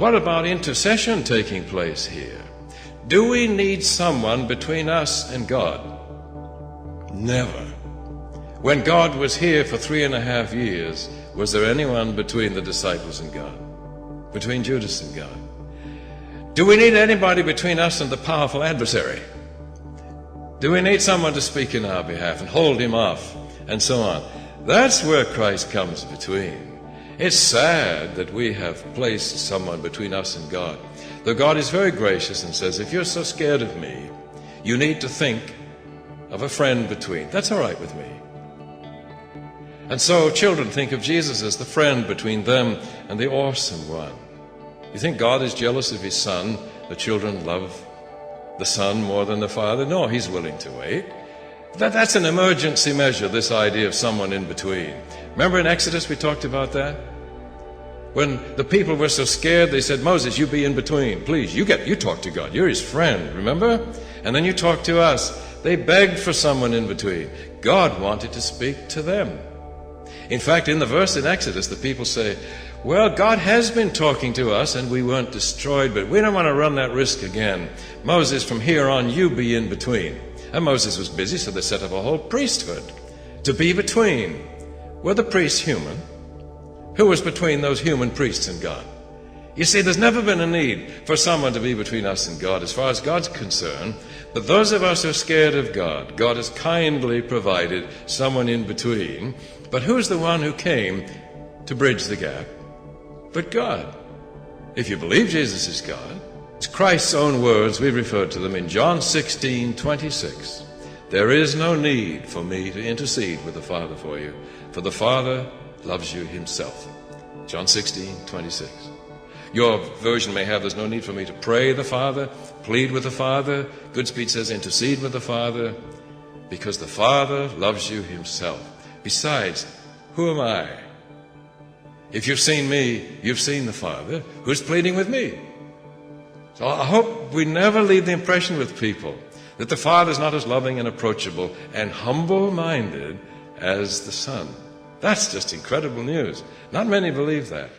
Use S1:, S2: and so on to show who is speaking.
S1: what about intercession taking place here? Do we need someone between us and God? Never. When God was here for 3.5 years, was there anyone between the disciples and God? Between Judas and God? Do we need anybody between us and the powerful adversary? Do we need someone to speak in our behalf and hold him off and so on? That's where Christ comes between. It's sad that we have placed someone between us and God. Though God is very gracious and says, if you're so scared of me, you need to think of a friend between. That's all right with me. And so children think of Jesus as the friend between them and the awesome one. You think God is jealous of his son? The children love the son more than the father? No, he's willing to wait. That's an emergency measure, this idea of someone in between. Remember in Exodus we talked about that? When the people were so scared, they said, Moses, you be in between. Please, you talk to God. You're his friend, remember? And then you talk to us. They begged for someone in between. God wanted to speak to them. In fact, in the verse in Exodus, the people say, well, God has been talking to us and we weren't destroyed, but we don't want to run that risk again. Moses, from here on, you be in between. And Moses was busy, so they set up a whole priesthood to be between. Were the priests human? Who was between those human priests and God? You see, there's never been a need for someone to be between us and God as far as God's concerned. But those of us who are scared of God, God has kindly provided someone in between. But who's the one who came to bridge the gap? But God. If you believe Jesus is God, it's Christ's own words. We referred to them in John 16:26. There is no need for me to intercede with the Father for you, for the Father loves you himself. John 16:26. Your version may have, there's no need for me to pray the Father, plead with the Father. Goodspeed says intercede with the Father, because the Father loves you himself. Besides, who am I? If you've seen me, you've seen the Father. Who's pleading with me? So I hope we never leave the impression with people that the Father is not as loving and approachable and humble-minded as the Son. That's just incredible news. Not many believe that.